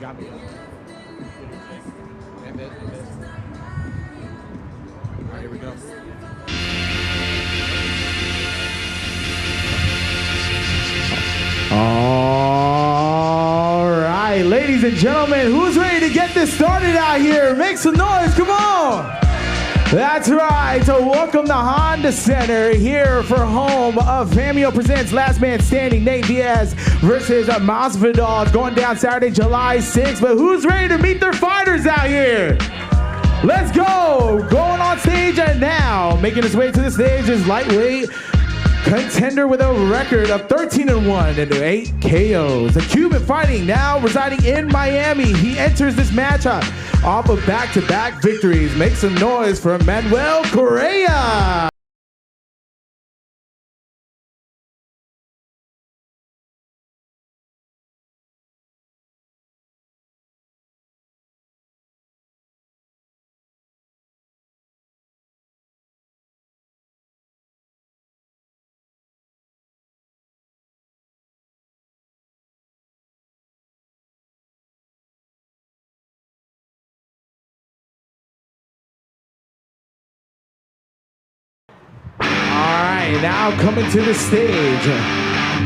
got me. All right, here we go. All right, ladies and gentlemen, who's ready to get this started out here? Make some noise, come on. That's right, to welcome the Honda Center here for home of Famio Presents Last Man Standing, Nate Diaz versus Masvidal. It's going down Saturday, July 6th, but who's ready to meet their fighters out here? Let's go! Going on stage and now, making his way to the stage is lightweight contender with a record of 13-1 and 8 KOs. A Cuban fighting now residing in Miami. He enters this matchup off of back-to-back victories. Make some noise for Manuel Correa. Now coming to the stage,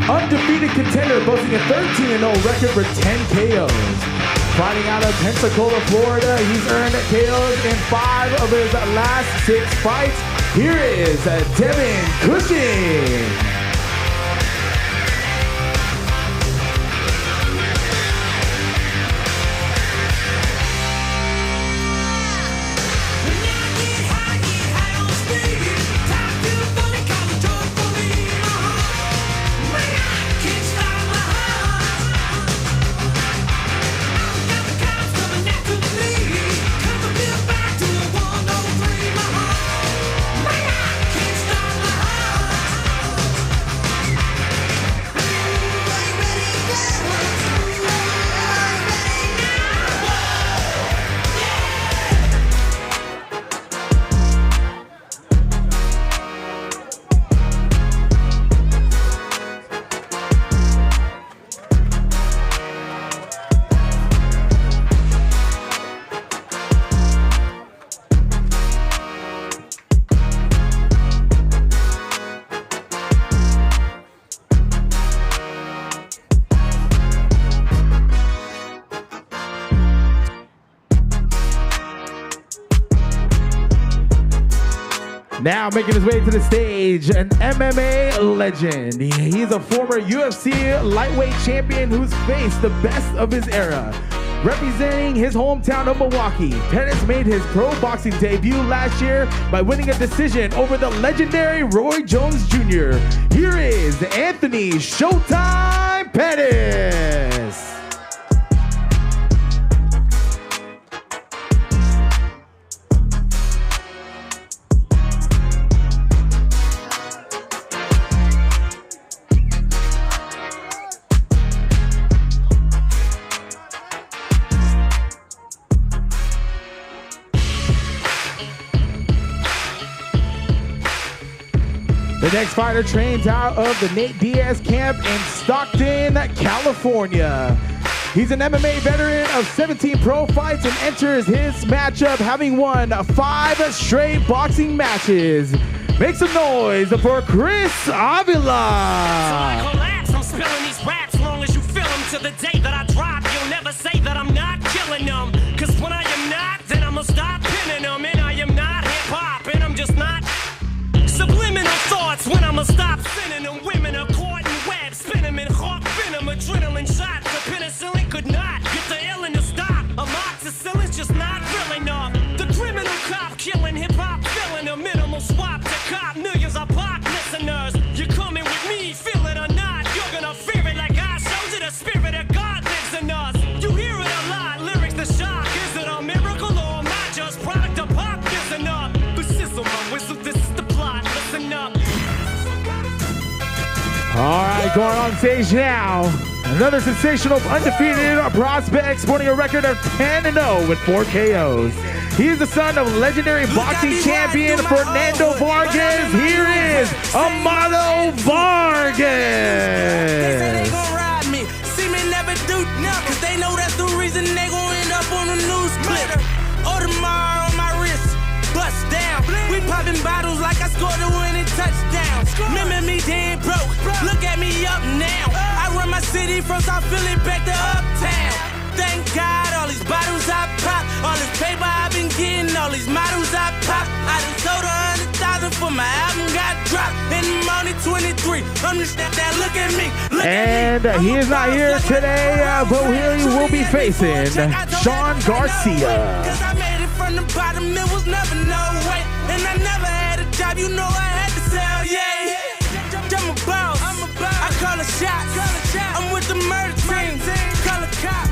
undefeated contender boasting a 13-0 record for 10 KOs. Fighting out of Pensacola, Florida, he's earned KOs in 5 of his last 6 fights. Here is Devin Cushing. Now making his way to the stage, an MMA legend. He's a former UFC lightweight champion who's faced the best of his era. Representing his hometown of Milwaukee, Pettis made his pro boxing debut last year by winning a decision over the legendary Roy Jones Jr. Here is Anthony Showtime Pettis. The next fighter trains out of the Nate Diaz camp in Stockton, California. He's an MMA veteran of 17 pro fights and enters his matchup having won 5 straight boxing matches. Make some noise for Chris Avila. I'm spilling these raps long as you feel them to the day that I drop. You'll never say that I'm not killing them. Cause when I am not, then I'ma stop pinning them. And I am not hip-hop and I'm just not subliminal thoughts when I'ma stop sending them. Women are caught in web, spin them in hawk venom, adrenaline shots. The penicillin could not get the illin to stop. Amoxicillin's just not real enough. The criminal cop killing hip-hop, filling a minimal swap to cop millions of pop listeners. You're coming with me, feel it or not. You're gonna fear it like I showed you. The spirit of God lives in us. You hear it a lot, lyrics the shock. Is it a miracle or am I just product of pop? Listen up, but sizzle my whistle, this is the plot. Listen up. All right, going on stage now. Another sensational undefeated prospect sporting a record of 10-0 with 4 KOs. He is the son of legendary boxing champion Fernando Vargas. Here is Amado Vargas. They say they gon' ride me. See me never do nothing, cause they know that's the reason they Remember me dead broke. Look at me up now. I run my city from South Philly back to Uptown. Thank God, all these bottles I pop, all this paper I've been getting, all these models I pop. I just sold 100,000 for my album got dropped, and I'm only 23. I'm just that look at me. And he is not here today, but here he will be facing Shawn Garcia. Cause I made it from the bottom, it was never no way, and I never had a job, you know I had to sell, yeah. I'm a boss, I call a shot. I'm with the murder team, call a cop.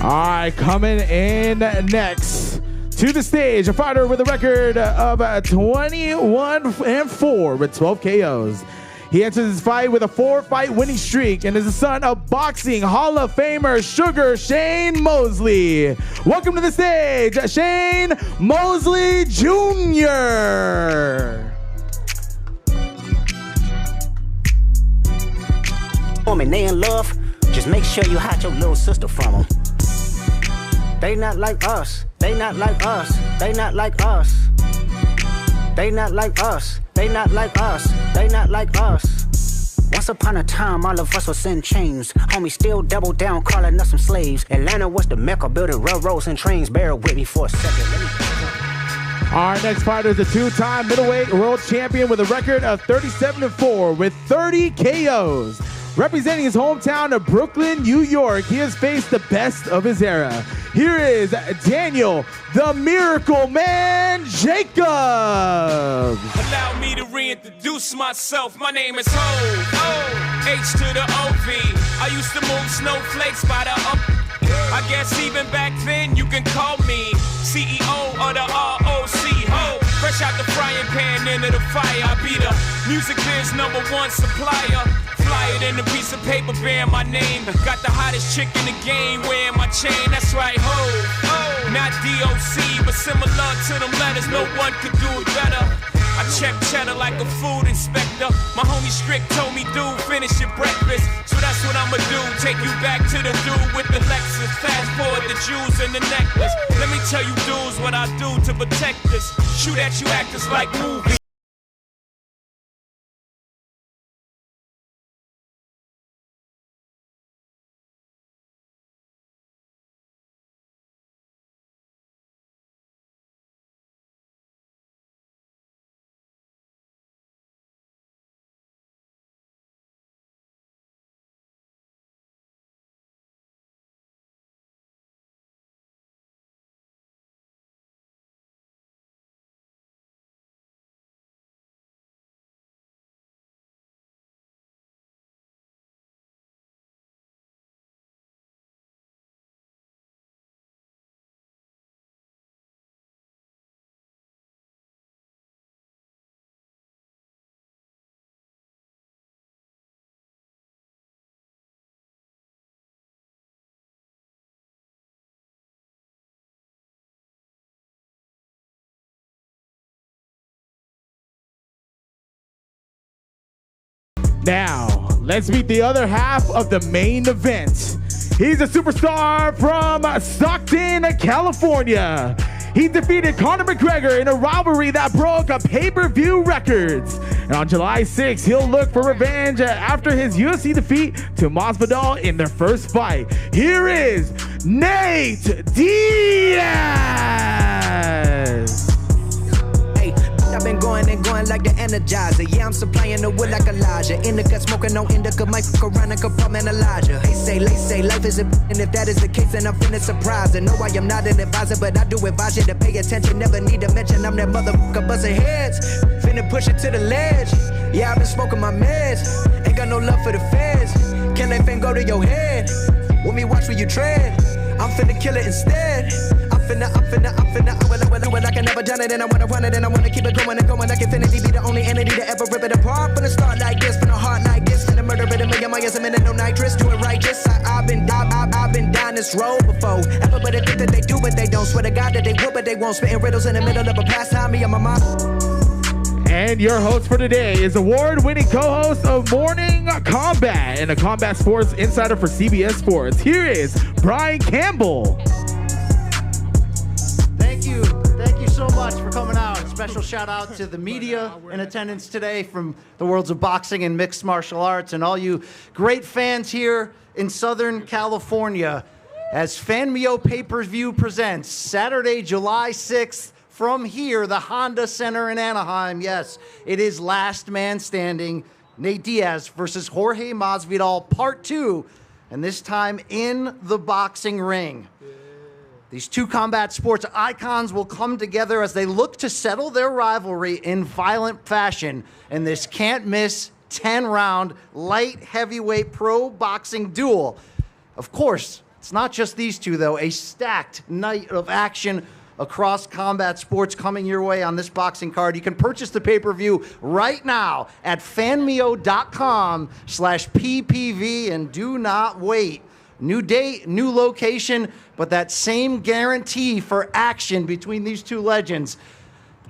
All right, coming in next to the stage, a fighter with a record of 21-4 with 12 KOs. He enters his fight with a 4-fight winning streak and is the son of boxing Hall of Famer Sugar Shane Mosley. Welcome to the stage, Shane Mosley Jr. Woman, they in love, just make sure you hide your little sister from them. They not like us, they not like us, they not like us. They not like us, they not like us, they not like us. Once upon a time, all of us was in chains. Homie still double down, calling us some slaves. Atlanta was the Mecca, building railroads and trains. Bear with me for a second. Our next fighter is a two-time middleweight world champion with a record of 37-4 with 30 KOs. Representing his hometown of Brooklyn, New York, he has faced the best of his era. Here is Daniel, the Miracle Man Jacobs. Allow me to reintroduce myself. My name is Ho, H to the O-V. I used to move snowflakes by the up. I guess even back then you can call me CEO of the ROC. Ho, fresh out the frying pan into the fire. I be the music biz #1 supplier. Fly it in a piece of paper bearing my name. Got the hottest chick in the game wearing my chain. That's right, ho. Not DOC, but similar to them letters. No one could do it better. I check cheddar like a food inspector. My homie Strick told me, dude, finish your breakfast. So that's what I'ma do. Take you back to the dude with the Lexus. Fast forward the jewels and the necklace. Let me tell you dudes what I do to protect this. Shoot at you actors like movies. Now, let's meet the other half of the main event. He's a superstar from Stockton, California. He defeated Conor McGregor in a rivalry that broke a pay-per-view records. And on July 6th, he'll look for revenge after his UFC defeat to Masvidal in their first fight. Here is Nate Diaz. I've been going and going like the Energizer. Yeah, I'm supplying the wood like Elijah. Indica smoking on indica, mic around a compartment Elijah. They say life is a and if that is the case, then I'm finna surprise. And no, I am not an advisor, but I do advise you to pay attention. Never need to mention I'm that motherfucker busting heads. Finna push it to the ledge. Yeah, I've been smoking my meds. Ain't got no love for the feds. Can that thing go to your head? When me watch where you tread, I'm finna kill it instead. I'm finna, I can never done it, and I wanna run it, and I wanna keep it going and going like infinity. Be the only entity to ever rip it apart. From the start like this, from the heart like this, finna murder it, a million miles a minute, no nitrous. Do it righteous. I've been down this road before. Everybody think that they do, but they don't. Swear to God that they will, but they won't. Spitting riddles in the middle of a pastime. Me and my mom. And your host for today is award-winning co-host of Morning Combat and a combat sports insider for CBS Sports. Here is Brian Campbell. Thank you so much for coming out. It's special shout out to the media in attendance today from the worlds of boxing and mixed martial arts, and all you great fans here in Southern California as FanMio Pay-Per-View presents Saturday, July 6th from here, the Honda Center in Anaheim. Yes, it is Last Man Standing, Nate Diaz versus Jorge Masvidal, Part 2, and this time in the boxing ring. These two combat sports icons will come together as they look to settle their rivalry in violent fashion in this can't-miss 10-round light heavyweight pro boxing duel. Of course, it's not just these two, though. A stacked night of action across combat sports coming your way on this boxing card. You can purchase the pay-per-view right now at fanmio.com/PPV, and do not wait. New date, new location, but that same guarantee for action between these two legends,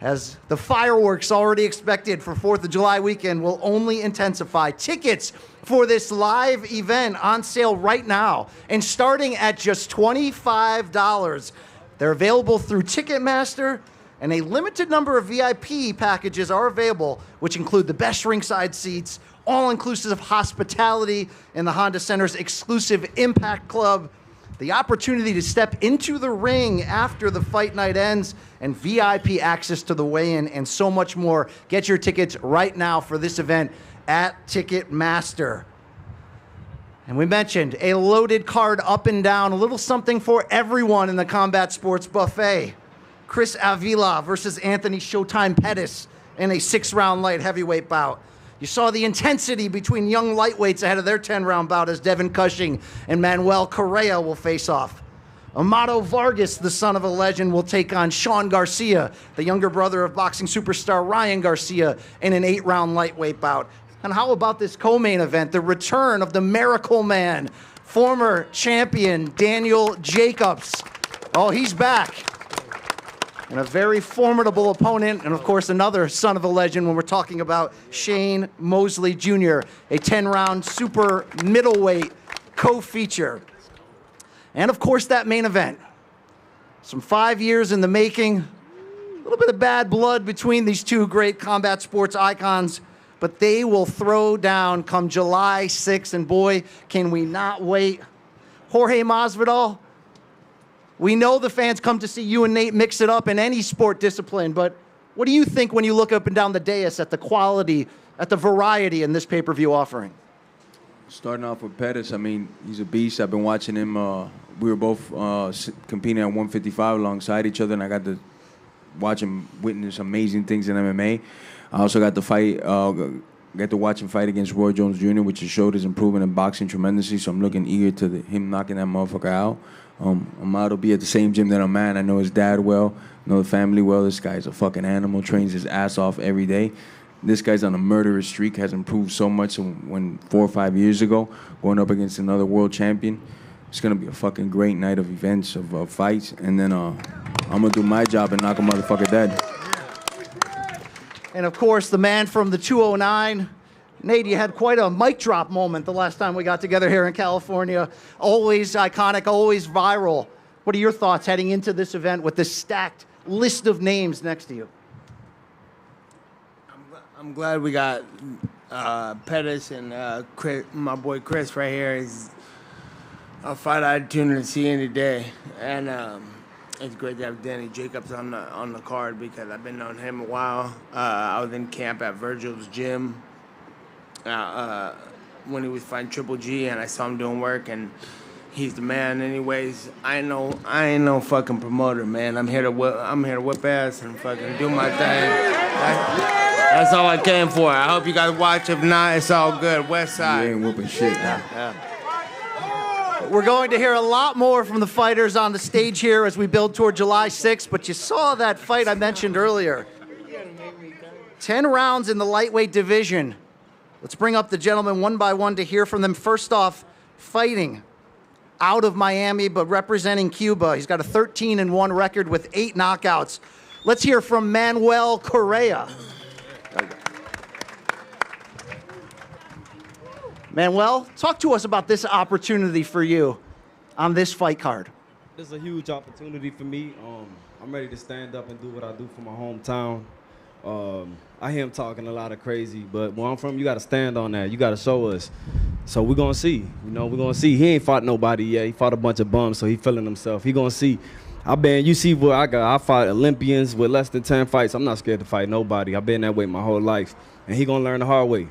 as the fireworks already expected for 4th of July weekend will only intensify. Tickets for this live event on sale right now and starting at just $25. They're available through Ticketmaster, and a limited number of VIP packages are available, which include the best ringside seats, all-inclusive hospitality in the Honda Center's exclusive Impact Club, the opportunity to step into the ring after the fight night ends, and VIP access to the weigh-in, and so much more. Get your tickets right now for this event at Ticketmaster. And we mentioned a loaded card up and down, a little something for everyone in the combat sports buffet. Chris Avila versus Anthony Showtime Pettis in a 6-round light heavyweight bout. You saw the intensity between young lightweights ahead of their 10-round bout as Devin Cushing and Manuel Correa will face off. Amado Vargas, the son of a legend, will take on Shawn Garcia, the younger brother of boxing superstar Ryan Garcia, in an 8-round lightweight bout. And how about this co-main event, the return of the Miracle Man, former champion Daniel Jacobs. Oh, he's back. And a very formidable opponent, and of course another son of a legend when we're talking about Shane Mosley Jr., a 10-round super middleweight co-feature. And of course that main event. Some 5 years in the making, a little bit of bad blood between these two great combat sports icons, but they will throw down come July 6th, and boy, can we not wait. Jorge Masvidal, we know the fans come to see you and Nate mix it up in any sport discipline, but what do you think when you look up and down the dais at the quality, at the variety in this pay-per-view offering? Starting off with Pettis, I mean, he's a beast. I've been watching him. We were both competing at 155 alongside each other, and I got to watch him witness amazing things in MMA. I also got to watch him fight against Roy Jones Jr., which has showed his improvement in boxing tremendously, so I'm looking eager to him knocking that motherfucker out. Ahmad will be at the same gym that I'm at. I know his dad well, know the family well. This guy's a fucking animal, trains his ass off every day. This guy's on a murderous streak, has improved so much when 4 or 5 years ago, going up against another world champion. It's going to be a fucking great night of events, of fights, and then I'm going to do my job and knock a motherfucker dead. And of course, the man from the 209, Nate, you had quite a mic drop moment the last time we got together here in California. Always iconic, always viral. What are your thoughts heading into this event with this stacked list of names next to you? I'm glad we got Pettis and Chris, my boy Chris right here. Is a fight I'd tune in to see any day. And it's great to have Danny Jacobs on the card because I've been on him a while. I was in camp at Virgil's gym when he was fighting Triple G, and I saw him doing work, and he's the man. Anyways, I ain't no fucking promoter, man. I'm here to whip ass and fucking do my thing. That's all I came for. I hope you guys watch. If not, it's all good. West Side. You ain't whooping shit now. Yeah. We're going to hear a lot more from the fighters on the stage here as we build toward July 6th, but you saw that fight I mentioned earlier. 10 rounds in the lightweight division. Let's bring up the gentlemen one by one to hear from them. First off, fighting out of Miami, but representing Cuba. He's got a 13-1 record with 8 knockouts. Let's hear from Manuel Correa. Manuel, talk to us about this opportunity for you on this fight card. This is a huge opportunity for me. I'm ready to stand up and do what I do for my hometown. I hear him talking a lot of crazy, but where I'm from, you got to stand on that. You got to show us. So we're going to see. You know, we're going to see. He ain't fought nobody yet. He fought a bunch of bums, so he feeling himself. He going to see. You see what I got. I fought Olympians with less than 10 fights. I'm not scared to fight nobody. I've been that way my whole life. And he going to learn the hard way.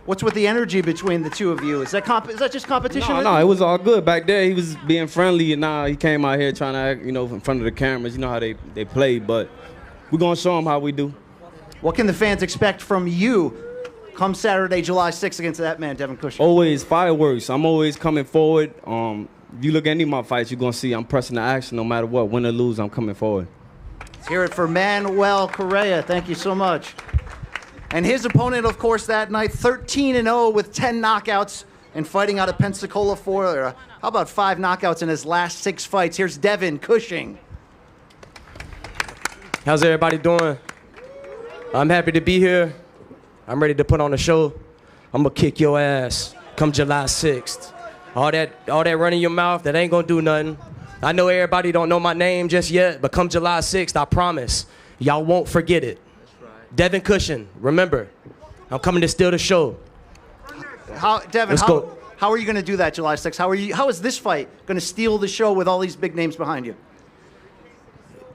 What's with the energy between the two of you? Is that just competition? No, it was all good. Back there, he was being friendly, and now he came out here trying to act, you know, in front of the cameras. You know how they play, but we're going to show them how we do. What can the fans expect from you come Saturday, July 6th against that man, Devin Cushing? Always fireworks. I'm always coming forward. If you look at any of my fights, you're going to see I'm pressing the action no matter what. Win or lose, I'm coming forward. Let's hear it for Manuel Correa. Thank you so much. And his opponent, of course, that night, 13-0 with 10 knockouts and fighting out of Pensacola how about 5 knockouts in his last 6 fights? Here's Devin Cushing. How's everybody doing? I'm happy to be here. I'm ready to put on a show. I'm gonna kick your ass come July 6th. All that running your mouth, that ain't gonna do nothing. I know everybody don't know my name just yet, but come July 6th, I promise, y'all won't forget it. Devin Cushing, remember, I'm coming to steal the show. Devin, how are you gonna do that July 6th? How is this fight gonna steal the show with all these big names behind you?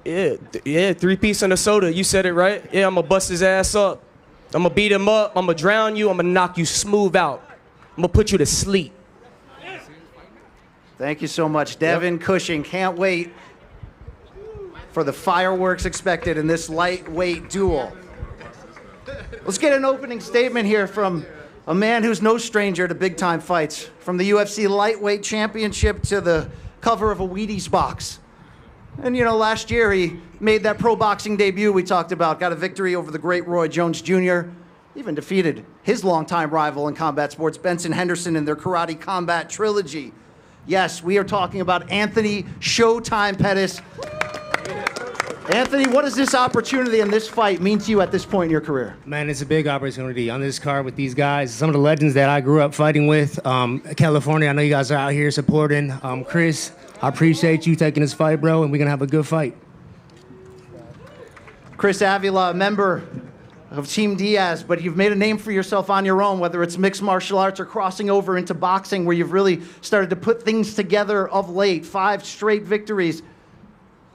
Yeah, 3-piece and a soda. You said it right. Yeah, I'm gonna bust his ass up. I'm gonna beat him up. I'm gonna drown you. I'm gonna knock you smooth out. I'm gonna put you to sleep. Thank you so much, Devin Cushing. Can't wait for the fireworks expected in this lightweight duel. Let's get an opening statement here from a man who's no stranger to big-time fights. From the UFC lightweight championship to the cover of a Wheaties box. And, you know, last year he made that pro boxing debut we talked about, got a victory over the great Roy Jones Jr., even defeated his longtime rival in combat sports, Benson Henderson, in their Karate Combat trilogy. Yes, we are talking about Anthony Showtime Pettis. Anthony, what does this opportunity and this fight mean to you at this point in your career? Man, it's a big opportunity on this card with these guys. Some of the legends that I grew up fighting with. California, I know you guys are out here supporting. Chris, I appreciate you taking this fight, bro, and we're going to have a good fight. Chris Avila, a member of Team Diaz, but you've made a name for yourself on your own, whether it's mixed martial arts or crossing over into boxing, where you've really started to put things together of late. 5 straight victories.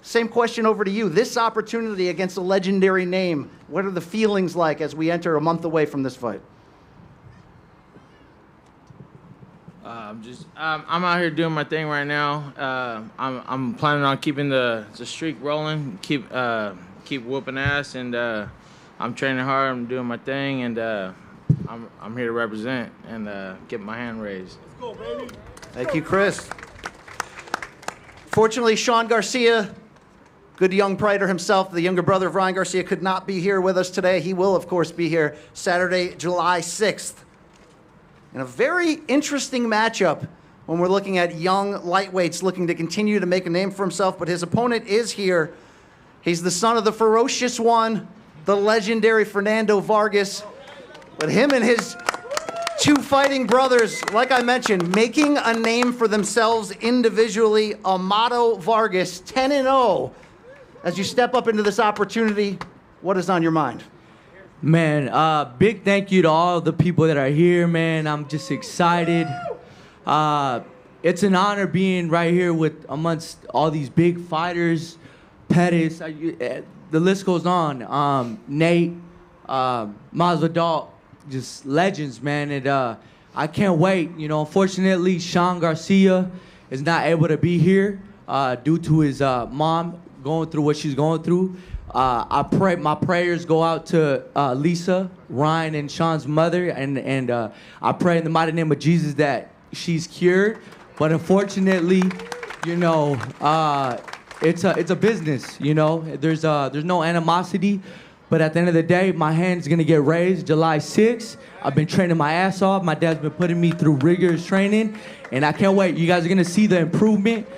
Same question over to you. This opportunity against a legendary name, what are the feelings like as we enter a month away from this fight? I'm out here doing my thing right now. I'm planning on keeping the streak rolling, keep whooping ass, and I'm training hard. I'm doing my thing, and I'm here to represent and get my hand raised. Let's go, baby. Thank you, Chris. Fortunately, Shawn Garcia, good young fighter himself, the younger brother of Ryan Garcia, could not be here with us today. He will, of course, be here Saturday, July 6th. In a very interesting matchup when we're looking at young lightweights looking to continue to make a name for himself, but his opponent is here. He's the son of the ferocious one, the legendary Fernando Vargas. But him and his 2 fighting brothers, like I mentioned, making a name for themselves individually. Amado Vargas, 10-0. As you step up into this opportunity, what is on your mind? Man, big thank you to all the people that are here, man. I'm just excited. It's an honor being right here with amongst all these big fighters. Pettis, the list goes on. Nate, Masvidal, just legends, man. And I can't wait. You know, unfortunately, Shawn Garcia is not able to be here due to his mom going through what she's going through. I pray, my prayers go out to Lisa, Ryan, and Shawn's mother, and I pray in the mighty name of Jesus that she's cured. But unfortunately, you know, it's a business. You know, there's no animosity, but at the end of the day, my hand's gonna get raised July 6th. I've been training my ass off. My dad's been putting me through rigorous training, and I can't wait. You guys are gonna see the improvement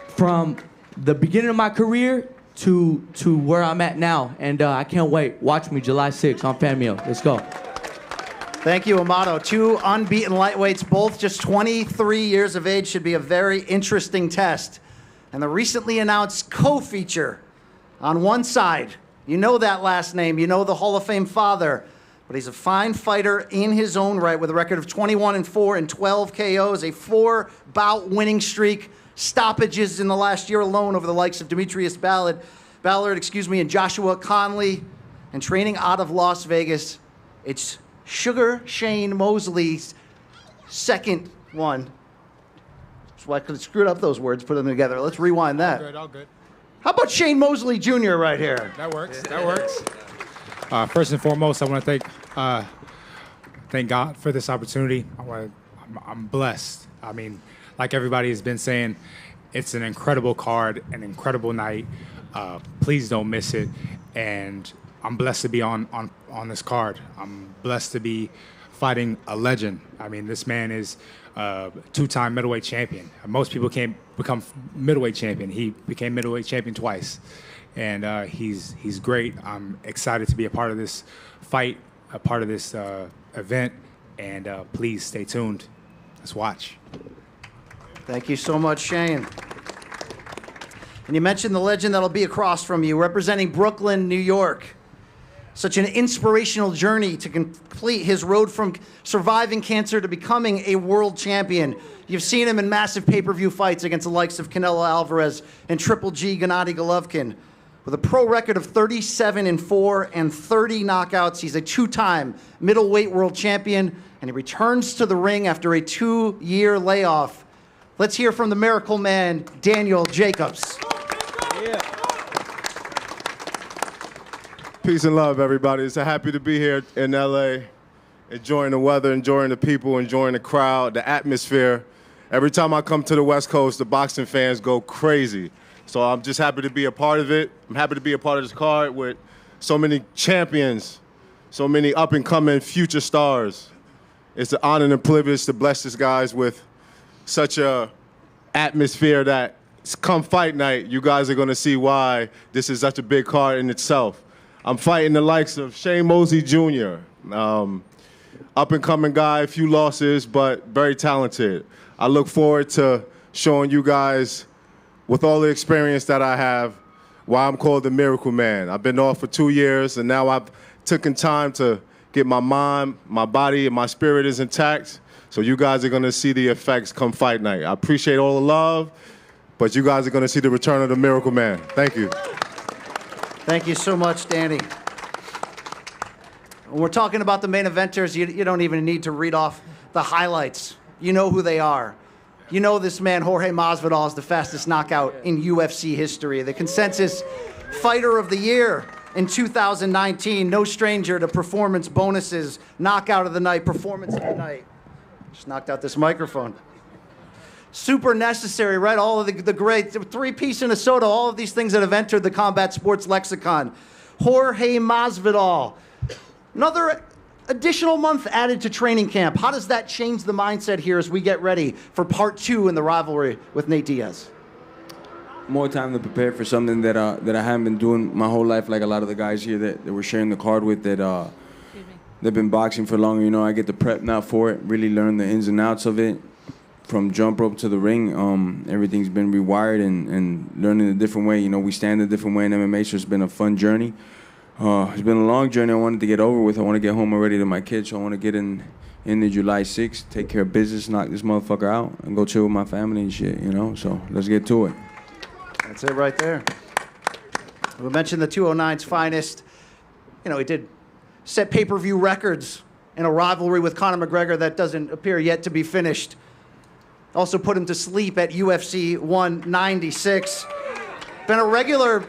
from the beginning of my career to where I'm at now, and I can't wait. Watch me July 6th on Famio. Let's go. Thank you, Amado. 2 unbeaten lightweights, both just 23 years of age. Should be a very interesting test. And the recently announced co-feature on one side, You know that last name. You know the Hall of Fame father. But he's a fine fighter in his own right with a record of 21-4 and 12 KOs, a 4-bout winning streak, stoppages in the last year alone over the likes of Demetrius Ballard, and Joshua Conley, and training out of Las Vegas. It's Sugar Shane Mosley's second one. That's why I could have screwed up those words, put them together. Let's rewind that. All good, all good. How about Shane Mosley Jr. right here? That works, that works. First and foremost, I want to thank God for this opportunity. I'm blessed. I mean, like everybody has been saying, it's an incredible card, an incredible night. Please don't miss it. And I'm blessed to be on this card. I'm blessed to be fighting a legend. I mean, this man is a two-time middleweight champion. Most people can't become middleweight champion. He became middleweight champion twice. And he's great. I'm excited to be a part of this fight, a part of this event. And please stay tuned. Let's watch. Thank you so much, Shane. And you mentioned the legend that'll be across from you, representing Brooklyn, New York. Such an inspirational journey to complete his road from surviving cancer to becoming a world champion. You've seen him in massive pay-per-view fights against the likes of Canelo Alvarez and Triple G Gennady Golovkin. With a pro record of 37-4 and 30 knockouts, he's a two-time middleweight world champion, and he returns to the ring after a 2-year layoff. Let's hear from the Miracle Man, Daniel Jacobs. Peace and love, everybody. It's happy to be here in LA, enjoying the weather, enjoying the people, enjoying the crowd, the atmosphere. Every time I come to the West Coast, the boxing fans go crazy. So I'm just happy to be a part of it. I'm happy to be a part of this card with so many champions, so many up-and-coming future stars. It's an honor and a privilege to bless these guys with such a atmosphere that come fight night, you guys are going to see why this is such a big card in itself. I'm fighting the likes of Shane Mosley Jr., up-and-coming guy, a few losses, but very talented. I look forward to showing you guys, with all the experience that I have, why I'm called the Miracle Man. I've been off for 2 years, and now I've taken time to get my mind, my body, and my spirit is intact. So you guys are going to see the effects come fight night. I appreciate all the love, but you guys are going to see the return of the Miracle Man. Thank you. Thank you so much, Danny. When we're talking about the main eventers, you don't even need to read off the highlights. You know who they are. You know this man, Jorge Masvidal, is the fastest knockout in UFC history. The consensus fighter of the year in 2019. No stranger to performance bonuses, knockout of the night, performance of the night. Just knocked out this microphone. Super necessary, right? All of the great, 3-piece in a soda, all of these things that have entered the combat sports lexicon. Jorge Masvidal. Another additional month added to training camp. How does that change the mindset here as we get ready for part 2 in the rivalry with Nate Diaz? More time to prepare for something that I haven't been doing my whole life, like a lot of the guys here that we're sharing the card with that they've been boxing for longer. You know, I get to prep now for it, really learn the ins and outs of it. From jump rope to the ring, everything's been rewired and learning a different way. You know, we stand a different way in MMA, so it's been a fun journey. It's been a long journey I wanted to get over with. I want to get home already to my kids, so I want to get in the July 6th, take care of business, knock this motherfucker out, and go chill with my family and shit, you know? So let's get to it. That's it right there. We mentioned the 209's finest. You know, he did set pay-per-view records in a rivalry with Conor McGregor that doesn't appear yet to be finished. Also put him to sleep at UFC 196. Been a regular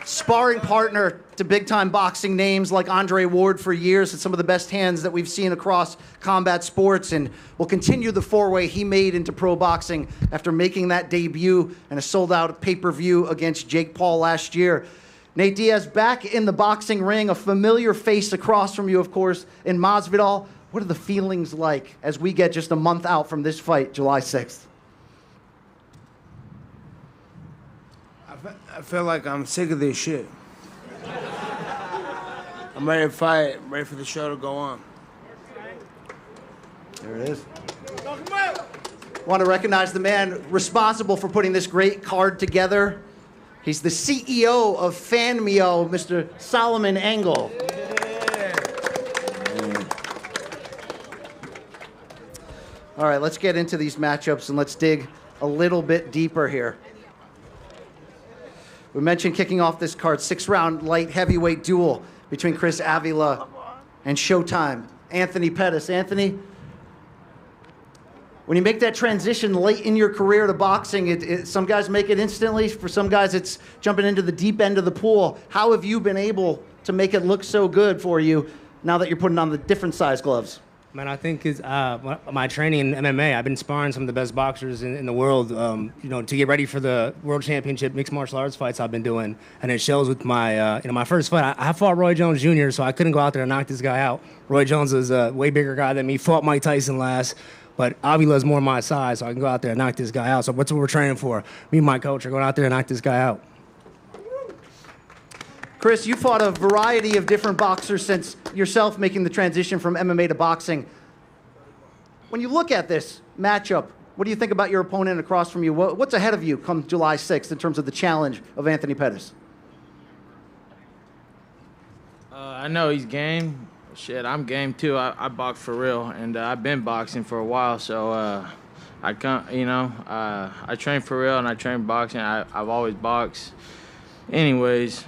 sparring partner to big-time boxing names like Andre Ward for years. It's some of the best hands that we've seen across combat sports, and will continue the four-way he made into pro boxing after making that debut and a sold-out pay-per-view against Jake Paul last year. Nate Diaz back in the boxing ring, a familiar face across from you, of course, in Masvidal. What are the feelings like as we get just a month out from this fight, July 6th? I feel like I'm sick of this shit. I'm ready to fight, ready for the show to go on. There it is. Want to recognize the man responsible for putting this great card together. He's the CEO of FanMeo, Mr. Solomon Engel. All right, let's get into these matchups and let's dig a little bit deeper here. We mentioned kicking off this card, 6-round light heavyweight duel between Chris Avila and Showtime, Anthony Pettis. Anthony, when you make that transition late in your career to boxing, some guys make it instantly. For some guys, it's jumping into the deep end of the pool. How have you been able to make it look so good for you now that you're putting on the different size gloves? Man, I think it's my training in MMA. I've been sparring some of the best boxers in the world, to get ready for the World Championship mixed martial arts fights I've been doing. And it shows with my, my first fight. I fought Roy Jones Jr., so I couldn't go out there and knock this guy out. Roy Jones is a way bigger guy than me, fought Mike Tyson last. But Avila's more my size, so I can go out there and knock this guy out. So that's what we're training for. Me and my coach are going out there and knock this guy out. Chris, you fought a variety of different boxers since yourself making the transition from MMA to boxing. When you look at this matchup, what do you think about your opponent across from you? What's ahead of you come July 6th in terms of the challenge of Anthony Pettis? I know he's game. Shit, I'm game too. I box for real, and I've been boxing for a while, so I train for real and I train boxing. I've always boxed. Anyways,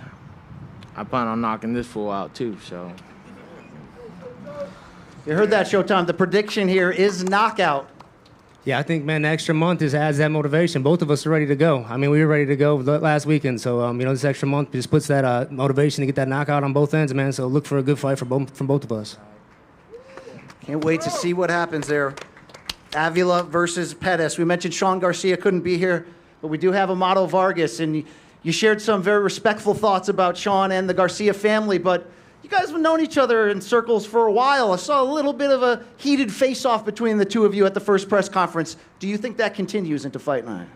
I plan on knocking this fool out too, so. You heard that, Showtime. The prediction here is knockout. Yeah, I think, man, the extra month just adds that motivation. Both of us are ready to go. I mean, we were ready to go last weekend, so, this extra month just puts that motivation to get that knockout on both ends, man. So look for a good fight from both of us. Can't wait to see what happens there. Avila versus Pettis. We mentioned Shawn Garcia couldn't be here, but we do have Amado Vargas, and you shared some very respectful thoughts about Shawn and the Garcia family, but you guys have known each other in circles for a while. I saw a little bit of a heated face-off between the two of you at the first press conference. Do you think that continues into Fight Night?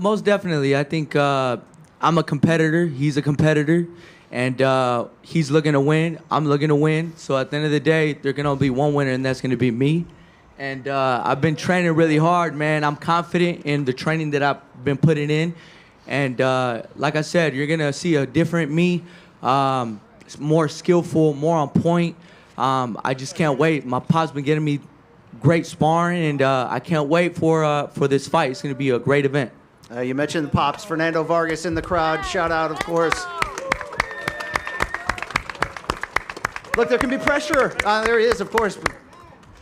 Most definitely. I think I'm a competitor. He's a competitor. And he's looking to win. I'm looking to win. So at the end of the day, there's going to be one winner, and that's going to be me. And I've been training really hard, man. I'm confident in the training that I've been putting in. And like I said, you're going to see a different me. More skillful, more on point. I just can't wait. My pop's been getting me great sparring, and I can't wait for this fight. It's going to be a great event. You mentioned the pops. Fernando Vargas in the crowd. Shout out, of course. Look, there can be pressure. There he is, of course.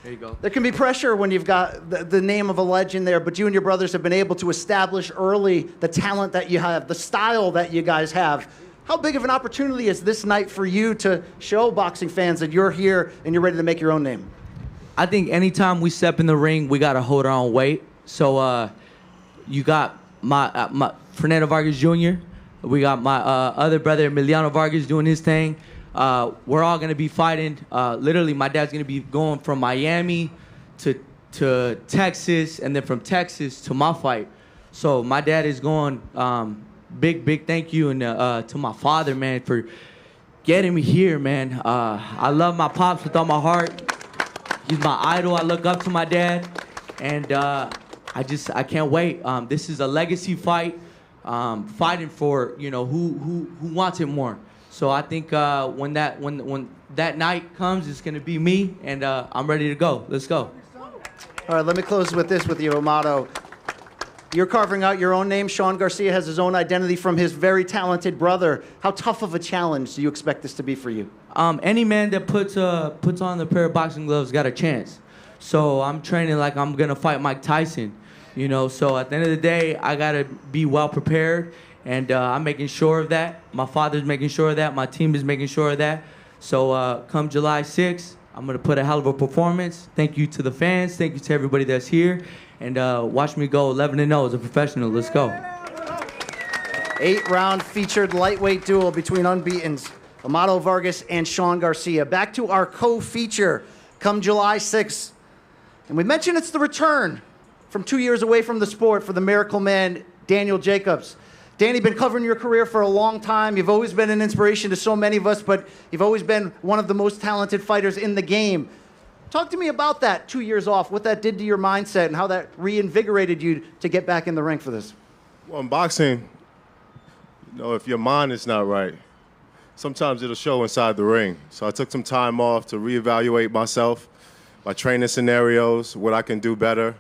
There you go. There can be pressure when you've got the name of a legend there, but you and your brothers have been able to establish early the talent that you have, the style that you guys have. How big of an opportunity is this night for you to show boxing fans that you're here and you're ready to make your own name? I think anytime we step in the ring, we got to hold our own weight. So you got my Fernando Vargas Jr., we got my other brother, Emiliano Vargas, doing his thing. We're all going to be fighting. Literally, my dad's going to be going from Miami to Texas, and then from Texas to my fight. So my dad is going... Big thank you and to my father, man, for getting me here, man. I love my pops with all my heart. He's my idol. I look up to my dad, and I can't wait. This is a legacy fight, fighting for who wants it more. So I think when that night comes, it's gonna be me, and I'm ready to go. Let's go. All right, let me close with this with you, Amado. You're carving out your own name. Shawn Garcia has his own identity from his very talented brother. How tough of a challenge do you expect this to be for you? Any man that puts on the pair of boxing gloves got a chance. So I'm training like I'm going to fight Mike Tyson. So at the end of the day, I got to be well prepared. And I'm making sure of that. My father's making sure of that. My team is making sure of that. So come July 6th, I'm going to put a hell of a performance. Thank you to the fans. Thank you to everybody that's here. And watch me go 11-0 as a professional. Let's go. 8-round featured lightweight duel between unbeatens Amado Vargas and Shawn Garcia. Back to our co-feature come July 6th. And we mentioned it's the return from 2 years away from the sport for the Miracle Man, Daniel Jacobs. Danny, been covering your career for a long time. You've always been an inspiration to so many of us, but you've always been one of the most talented fighters in the game. Talk to me about that 2 years off, what that did to your mindset and how that reinvigorated you to get back in the ring for this. Well, in boxing, if your mind is not right, sometimes it'll show inside the ring. So I took some time off to reevaluate myself, my training scenarios, what I can do better,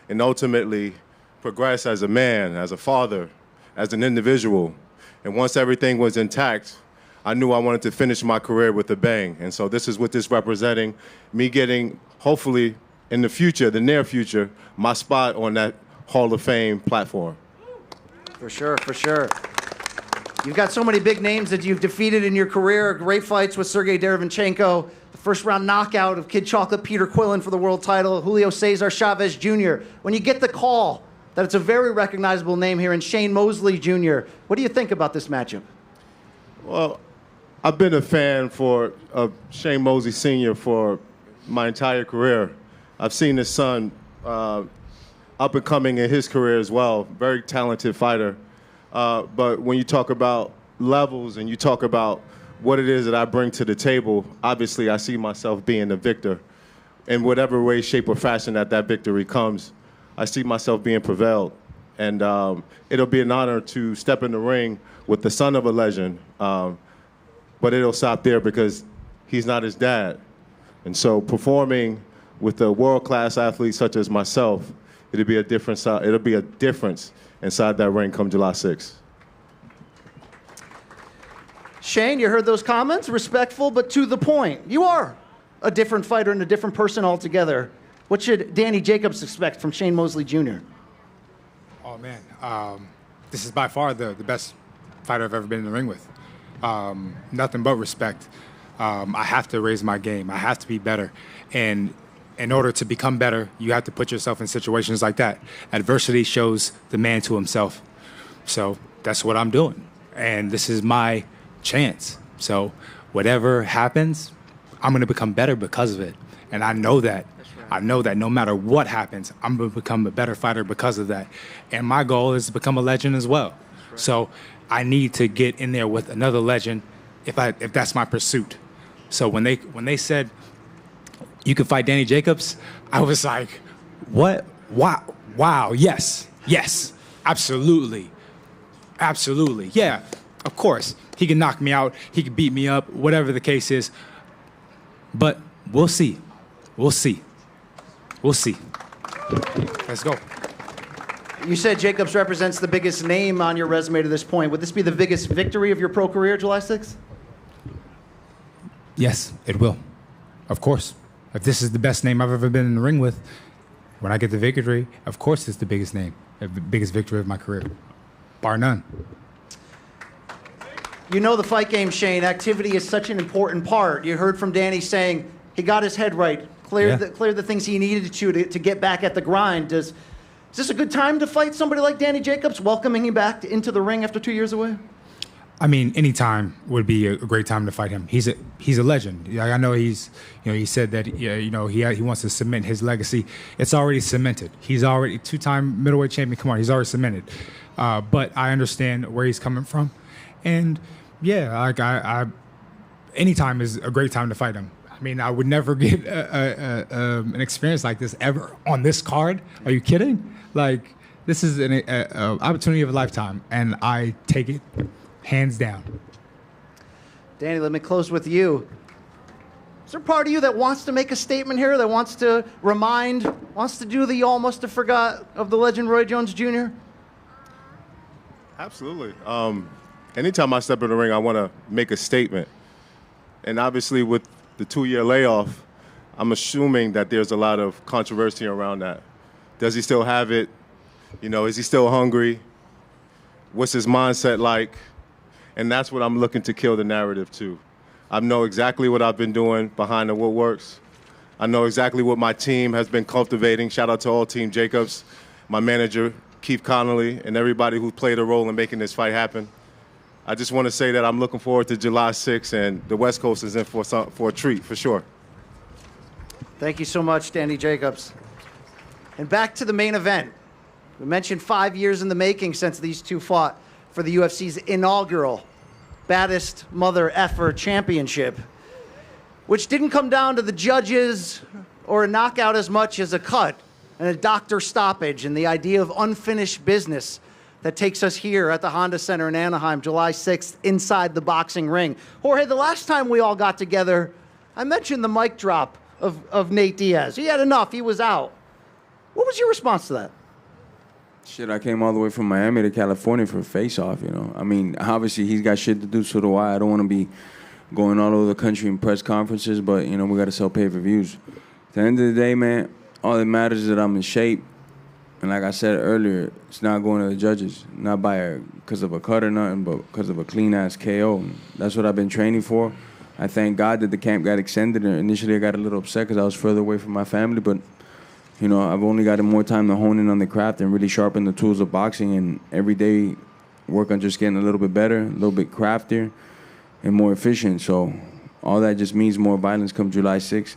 and ultimately progress as a man, as a father, as an individual. And once everything was intact, I knew I wanted to finish my career with a bang. And so this is what this representing, me getting, hopefully, in the future, the near future, my spot on that Hall of Fame platform. For sure, for sure. You've got so many big names that you've defeated in your career. Great fights with Sergey Derevyanchenko, the first-round knockout of Kid Chocolate Peter Quillen for the world title, Julio Cesar Chavez Jr. When you get the call that it's a very recognizable name here, and Shane Mosley Jr., what do you think about this matchup? Well, I've been a fan of Shane Mosley Sr. for my entire career. I've seen his son up and coming in his career as well. Very talented fighter. But when you talk about levels and you talk about what it is that I bring to the table, obviously I see myself being the victor. In whatever way, shape, or fashion that victory comes, I see myself being prevailed. And it'll be an honor to step in the ring with the son of a legend. But it'll stop there because he's not his dad. And so performing with a world-class athlete such as myself, it'll be a difference inside that ring come July 6th. Shane, you heard those comments? Respectful, but to the point. You are a different fighter and a different person altogether. What should Danny Jacobs expect from Shane Mosley Jr.? Oh, man. This is by far the best fighter I've ever been in the ring with. Nothing but respect. I have to raise my game. I have to be better. And in order to become better, you have to put yourself in situations like that. Adversity shows the man to himself. So that's what I'm doing. And this is my chance. So whatever happens, I'm going to become better because of it. And I know that. I know that no matter what happens, I'm going to become a better fighter because of that. And my goal is to become a legend as well. So I need to get in there with another legend if that's my pursuit. So when they said you can fight Danny Jacobs, I was like, what? Wow, yes, absolutely. Yeah, of course. He can knock me out, he can beat me up, whatever the case is. But we'll see. Let's go. You said Jacobs represents the biggest name on your resume to this point. Would this be the biggest victory of your pro career, July 6th? Yes, it will. Of course. If this is the best name I've ever been in the ring with, when I get the victory, of course it's the biggest name, the biggest victory of my career, bar none. You know the fight game, Shane. Activity is such an important part. You heard from Danny saying he got his head right, cleared the things he needed to get back at the grind. Is this a good time to fight somebody like Danny Jacobs, welcoming him back into the ring after 2 years away? I mean, any time would be a great time to fight him. He's a legend. I know he said that he wants to cement his legacy. It's already cemented. He's already two-time middleweight champion. Come on, he's already cemented. But I understand where he's coming from, and yeah, any time is a great time to fight him. I mean, I would never get an experience like this ever on this card. Are you kidding? Like, this is an opportunity of a lifetime, and I take it hands down. Danny, let me close with you. Is there a part of you that wants to make a statement here, that wants to do the y'all must have forgot of the legend Roy Jones Jr.? Absolutely. Anytime I step in the ring, I want to make a statement. And obviously with the 2-year layoff, I'm assuming that there's a lot of controversy around that. Does he still have it? Is he still hungry? What's his mindset like? And that's what I'm looking to kill the narrative to. I know exactly what I've been doing behind the woodworks. I know exactly what my team has been cultivating. Shout out to all Team Jacobs, my manager, Keith Connolly, and everybody who played a role in making this fight happen. I just want to say that I'm looking forward to July 6th, and the West Coast is in for a treat, for sure. Thank you so much, Danny Jacobs. And back to the main event. We mentioned 5 years in the making since these two fought for the UFC's inaugural Baddest Mother Effer Championship, which didn't come down to the judges or a knockout as much as a cut and a doctor stoppage and the idea of unfinished business. that takes us here at the Honda Center in Anaheim, July 6th, inside the boxing ring. Jorge, the last time we all got together, I mentioned the mic drop of Nate Diaz. He had enough. He was out. What was your response to that? Shit, I came all the way from Miami to California for a face-off, you know. I mean, obviously he's got shit to do, so do I. I don't want to be going all over the country in press conferences, but, you know, we got to sell pay-per-views. At the end of the day, man, all that matters is that I'm in shape. And like I said earlier, it's not going to the judges, not because of a cut or nothing, but because of a clean-ass KO. And that's what I've been training for. I thank God that the camp got extended. Initially, I got a little upset because I was further away from my family, but you know, I've only gotten more time to hone in on the craft and really sharpen the tools of boxing, and every day work on just getting a little bit better, a little bit craftier, and more efficient. So all that just means more violence come July 6th.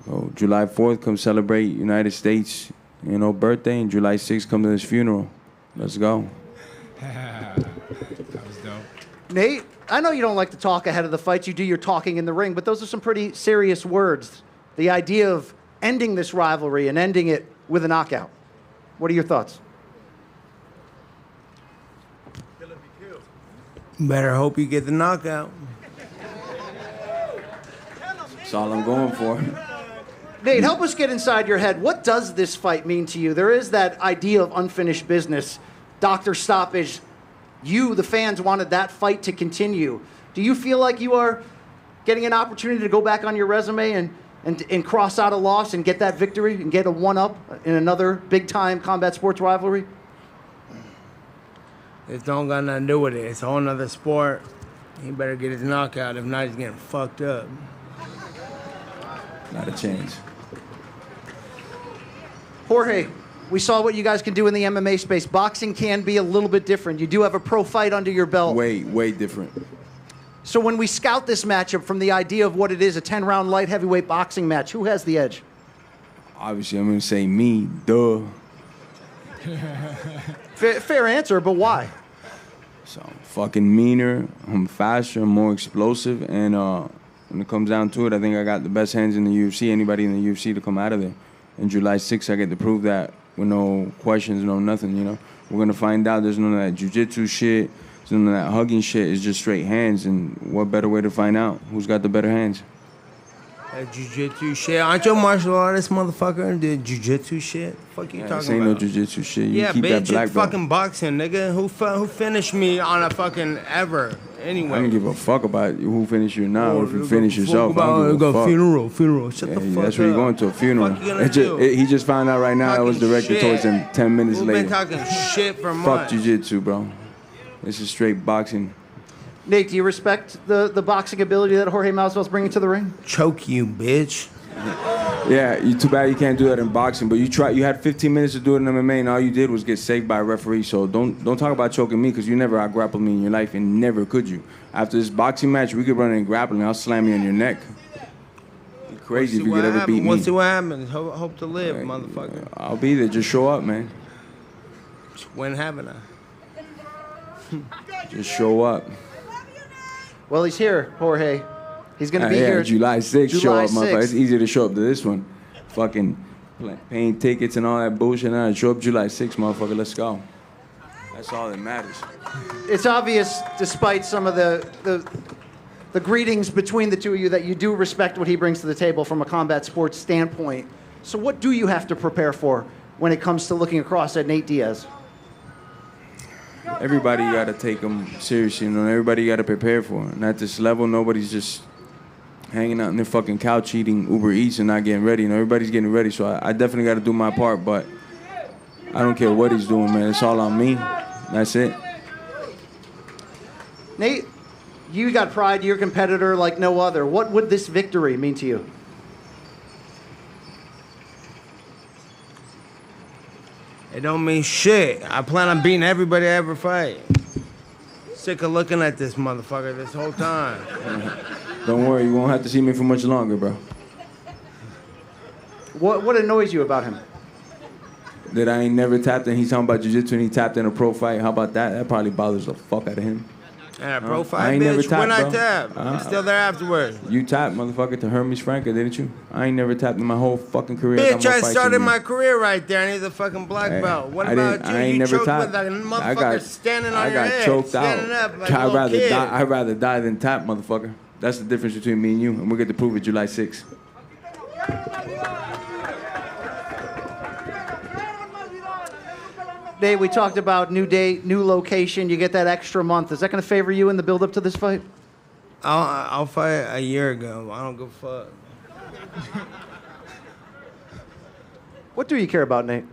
So July 4th, come celebrate United States, you know, birthday, and July 6th, come to this funeral. Let's go. That was dope. Nate, I know you don't like to talk ahead of the fights. You do your talking in the ring, but those are some pretty serious words. The idea of ending this rivalry and ending it with a knockout. What are your thoughts? Better hope you get the knockout. That's all I'm going for. Nate, help us get inside your head. What does this fight mean to you? There is that idea of unfinished business, doctor stoppage. You, the fans, wanted that fight to continue. Do you feel like you are getting an opportunity to go back on your resume and cross out a loss and get that victory and get a one-up in another big-time combat sports rivalry? It don't got nothing to do with it. It's a whole nother sport. He better get his knockout. If not, he's getting fucked up. Not a chance. Jorge, we saw what you guys can do in the MMA space. Boxing can be a little bit different. You do have a pro fight under your belt. Way different. So when we scout this matchup from the idea of what it is, a 10-round light heavyweight boxing match, who has the edge? Obviously, I'm going to say me, duh. Fair answer, but why? So I'm fucking meaner, I'm faster, I'm more explosive, and when it comes down to it, I think I got the best hands in the UFC, anybody in the UFC to come out of there. And July 6th, I get to prove that with no questions, no nothing, you know. We're going to find out there's none of that jiu-jitsu shit, there's none of that hugging shit, it's just straight hands, and what better way to find out who's got the better hands? That jiu-jitsu shit. Aren't you a martial artist, motherfucker, and did jiu-jitsu shit? Fuck you talking this ain't about? no jiu-jitsu shit. You Yeah, keep that bitch, black it's belt. fucking boxing, nigga. Who finished me on a fucking ever? Anyway. I don't give a fuck about who finished you now. If you finish yourself, I don't give a fuck. Funeral. Shut the fuck that's where you're going to a funeral. Fuck you gonna do? He just found out right now I was Talking directed shit. towards him 10 minutes We've later. been talking shit for Fuck months. jiu-jitsu, bro. This is straight boxing. Nate, do you respect the boxing ability that Jorge Masvidal's bringing to the ring? Choke you, bitch. Yeah, too bad you can't do that in boxing. But you had 15 minutes to do it in MMA, and all you did was get saved by a referee. So don't talk about choking me, because you never out-grappled me in your life, and never could you. After this boxing match, we could run in grappling. I'll slam you on your neck. You're crazy if you could ever beat me. We'll see what happens. Hope to live, motherfucker. I'll be there. Just show up, man. When haven't I? Just show up. Well, he's here, Jorge. He's going to be yeah, here. July 6th, show July up, motherfucker. 6th. It's easier to show up to this one. Fucking paying tickets and all that bullshit. Now show up July 6th, motherfucker. Let's go. That's all that matters. It's obvious, despite some of the greetings between the two of you, that you do respect what he brings to the table from a combat sports standpoint. So what do you have to prepare for when it comes to looking across at Nate Diaz? Everybody got to take them seriously, you know. Everybody got to prepare for it. And at this level, nobody's just hanging out on their fucking couch eating Uber Eats and not getting ready. You know, everybody's getting ready, so I definitely got to do my part, but I don't care what he's doing, man. It's all on me. That's it. Nate, you got pride. You're a competitor like no other. What would this victory mean to you? It don't mean shit. I plan on beating everybody I ever fight. Sick of looking at this motherfucker this whole time. Don't worry, you won't have to see me for much longer, bro. What annoys you about him? That I ain't never tapped in. He's talking about jiu-jitsu and he tapped in a pro fight. How about that? That probably bothers the fuck out of him. And a pro fight, I ain't never bitch. tapped, When I bro. tap, I'm still there afterwards. You tapped, motherfucker, to Hermes Franca, didn't you? I ain't never tapped in my whole fucking career. Bitch, I started my career right there. I need the fucking black Hey, belt. What I about didn't- you? I ain't You never choked tapped. with a motherfucker standing on I your got head. choked standing out. up like a little kid. I'd rather die than tap, motherfucker. That's the difference between me and you, and we'll get to prove it July 6th. Nate, we talked about new date, new location. You get that extra month. Is that going to favor you in the build-up to this fight? I'll fight a year ago. I don't give a fuck. What do you care about, Nate?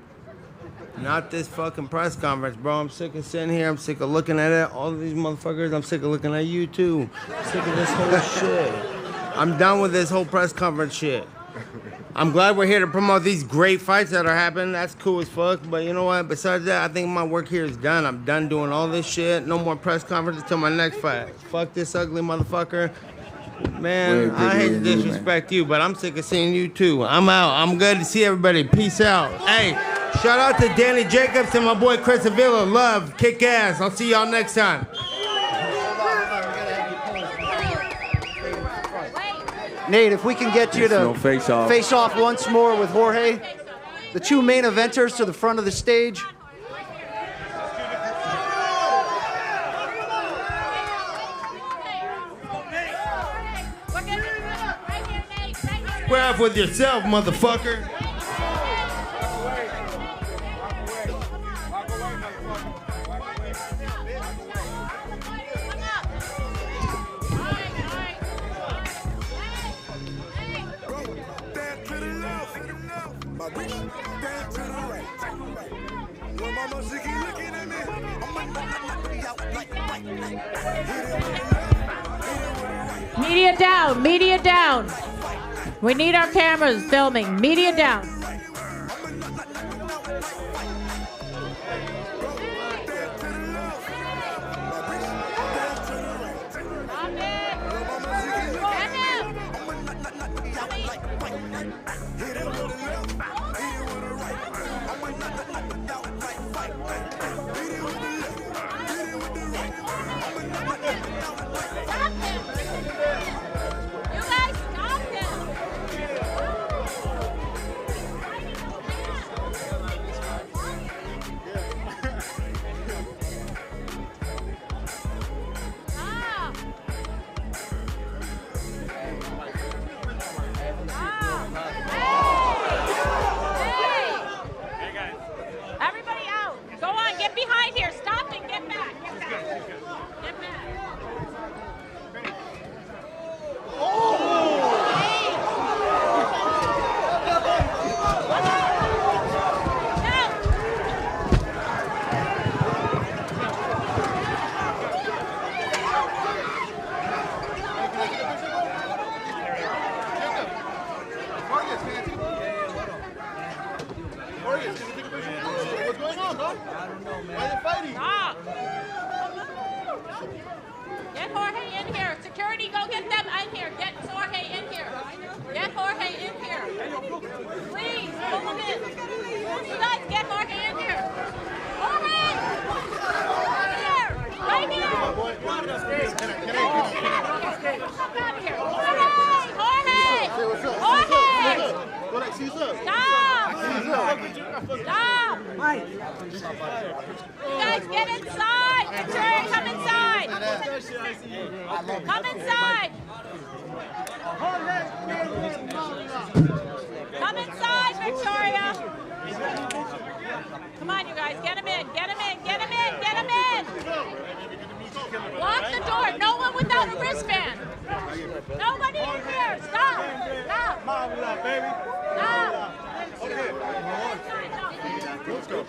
Not this fucking press conference, bro. I'm sick of sitting here. I'm sick of looking at it. All of these motherfuckers, I'm sick of looking at you, too. I'm sick of this whole shit. I'm done with this whole press conference shit. I'm glad we're here to promote these great fights that are happening. That's cool as fuck. But you know what? Besides that, I think my work here is done. I'm done doing all this shit. No more press conferences until my next fight. Fuck this ugly motherfucker. Man, I hate to disrespect you, but I'm sick of seeing you too. I'm out. I'm good to see everybody. Peace out. Hey, shout out to Danny Jacobs and my boy Chris Avila. Love, kick ass. I'll see y'all next time. Nate, if we can get you to No face off. face off once more with Jorge, the two main eventers to the front of the stage. Square off with yourself, motherfucker. Media down, media down. We need our cameras filming. Media down. Everybody out. Go on, get behind here. Stop and get back. Get back. Get back. What's going on, bro? I don't know, man. Why are they fighting? Stop. Get Jorge in here. Security, go get them in here. Get Jorge in here. Get Jorge in here. Please, pull them in. You guys get Jorge in here. Jorge! Right here. Right here. Get out of here. Jorge! Jorge! Stop! Stop! You guys get inside! Victoria, come inside! Come inside! Come inside, Victoria! Come on, you guys, get him in, get him in, get him in, get him in! Lock the door, no one without a wristband! Nobody in here! Stop! Stop! Stop! Let's go.